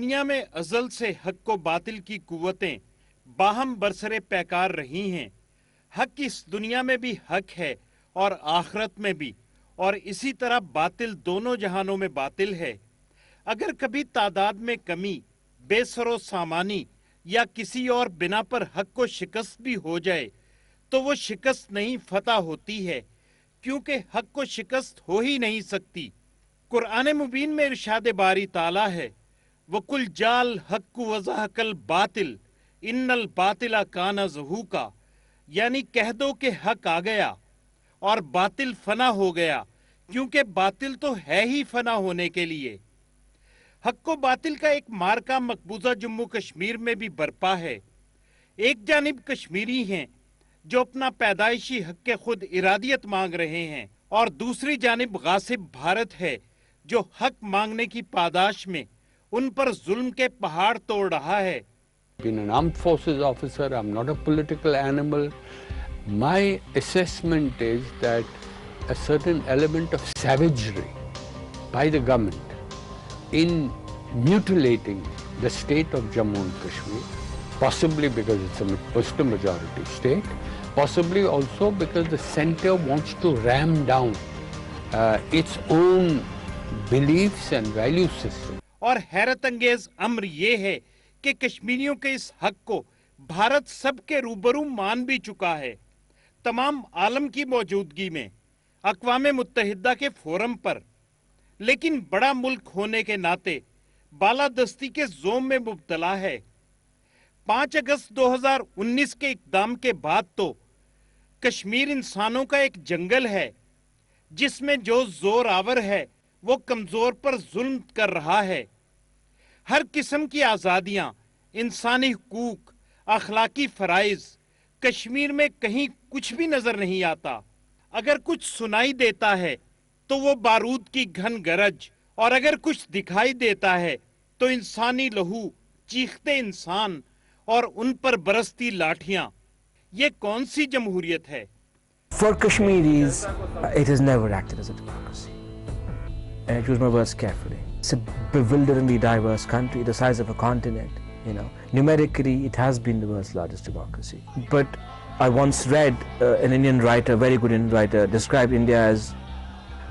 دنیا میں ازل سے حق و باطل کی قوتیں باہم برسر پیکار رہی ہیں. حق اس دنیا میں بھی حق ہے اور آخرت میں بھی، اور اسی طرح باطل دونوں جہانوں میں باطل ہے. اگر کبھی تعداد میں کمی، بے سر و سامانی یا کسی اور بنا پر حق کو شکست بھی ہو جائے تو وہ شکست نہیں فتح ہوتی ہے، کیونکہ حق کو شکست ہو ہی نہیں سکتی. قرآن مبین میں ارشاد باری تعالیٰ ہے وَقُلْ جَاءَ الْحَقُّ وَزَهَقَ الْبَاطِلُ إِنَّ الْبَاطِلَ كَانَ زَهُوقًا، یعنی کہہ دو کہ حق آ گیا اور باطل فنا ہو گیا، کیونکہ باطل تو ہے ہی فنا ہونے کے لیے. حق و باطل کا ایک مارکا مقبوضہ جموں کشمیر میں بھی برپا ہے. ایک جانب کشمیری ہیں جو اپنا پیدائشی حق خود ارادیت مانگ رہے ہیں، اور دوسری جانب غاصب بھارت ہے جو حق مانگنے کی پاداش میں ان پر ظلم کے پہاڑ توڑ رہا ہے. Being an armed forces officer, I'm not a political animal. My assessment is that a certain element of savagery by the government in mutilating the state of Jammu and Kashmir, possibly because it's a Muslim majority state, possibly also because the center wants to ram down its own beliefs and value system. اور حیرت انگیز امر یہ ہے کہ کشمیریوں کے اس حق کو بھارت سب کے روبرو مان بھی چکا ہے. تمام عالم کی موجودگی میں، اقوام متحدہ کے فورم پر. لیکن بڑا ملک ہونے کے ناطے بالادستی کے زوم میں مبتلا ہے. 5 اگست 2019 کے اقدام کے بعد تو کشمیر انسانوں کا ایک جنگل ہے جس میں جو زور آور ہے وہ کمزور پر ظلم کر رہا ہے. ہر قسم کی آزادیاں، انسانی حقوق، اخلاقی فرائض کشمیر میں کہیں کچھ بھی نظر نہیں آتا. اگر کچھ سنائی دیتا ہے تو وہ بارود کی گھن گرج، اور اگر کچھ دکھائی دیتا ہے تو انسانی لہو، چیختے انسان اور ان پر برستی لاٹھیاں. یہ کون سی جمہوریت ہے؟ For Kashmiris, it has never acted as a democracy. And I choose my words carefully. It's a bewilderingly diverse country, the size of a continent. Numerically, it has been the world's largest democracy. But I once read an Indian writer, very good Indian writer, described India as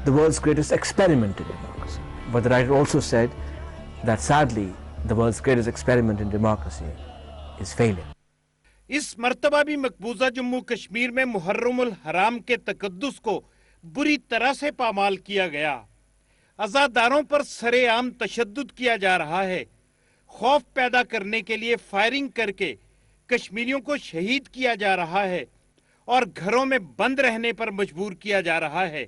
the world's greatest experiment in democracy. But the writer also said that sadly, the world's greatest experiment in democracy is failing. اس مرتبہ بھی مقبوضہ جموں کشمیر میں محرم الحرام کے تقدس کو بری طرح سے پامال کیا گیا. عزاداروں پر سر عام تشدد کیا جا رہا ہے. خوف پیدا کرنے کے لیے فائرنگ کر کے کشمیریوں کو شہید کیا جا رہا ہے اور گھروں میں بند رہنے پر مجبور کیا جا رہا ہے.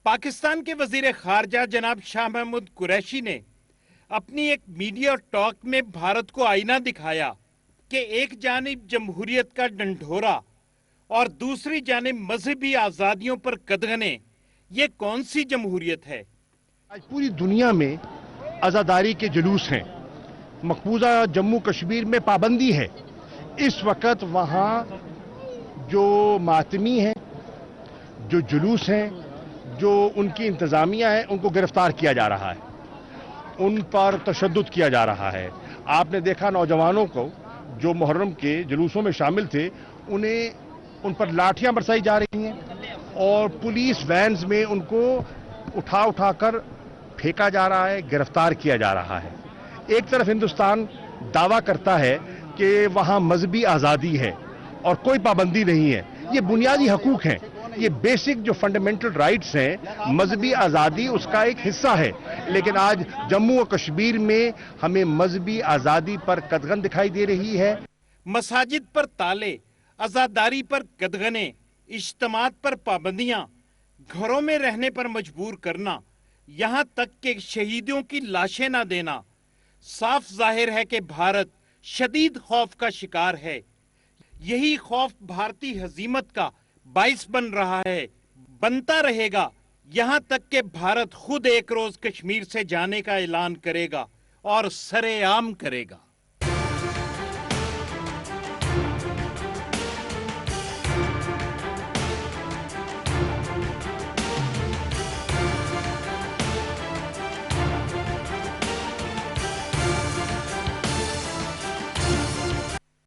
پاکستان کے وزیر خارجہ جناب شاہ محمود قریشی نے اپنی ایک میڈیا ٹاک میں بھارت کو آئینہ دکھایا کہ ایک جانب جمہوریت کا ڈنڈورا اور دوسری جانب مذہبی آزادیوں پر قدغنیں. یہ کون سی جمہوریت ہے؟ آج پوری دنیا میں عزاداری کے جلوس ہیں. مقبوضہ جموں کشمیر میں پابندی ہے. اس وقت وہاں جو ماتمی ہیں، جو جلوس ہیں، جو ان کی انتظامیہ ہے، ان کو گرفتار کیا جا رہا ہے، ان پر تشدد کیا جا رہا ہے. آپ نے دیکھا نوجوانوں کو جو محرم کے جلوسوں میں شامل تھے، ان پر لاٹھیاں برسائی جا رہی ہیں اور پولیس وینز میں ان کو اٹھا کر پھینکا جا رہا ہے، گرفتار کیا جا رہا ہے. ایک طرف ہندوستان دعویٰ کرتا ہے کہ وہاں مذہبی آزادی ہے اور کوئی پابندی نہیں ہے. یہ بنیادی حقوق ہیں، یہ بیسک جو فنڈامنٹل رائٹس ہیں، مذہبی آزادی اس کا ایک حصہ ہے. لیکن آج جموں و کشمیر میں ہمیں مذہبی آزادی پر قدغن دکھائی دے رہی ہے. مساجد پر تالے، عزاداری پر قدغنیں، اجتماعات پر پابندیاں، گھروں میں رہنے پر مجبور کرنا، یہاں تک کہ شہیدوں کی لاشیں نہ دینا. صاف ظاہر ہے کہ بھارت شدید خوف کا شکار ہے. یہی خوف بھارتی ہزیمت کا باعث بن رہا ہے، بنتا رہے گا یہاں تک کہ بھارت خود ایک روز کشمیر سے جانے کا اعلان کرے گا اور سر عام کرے گا.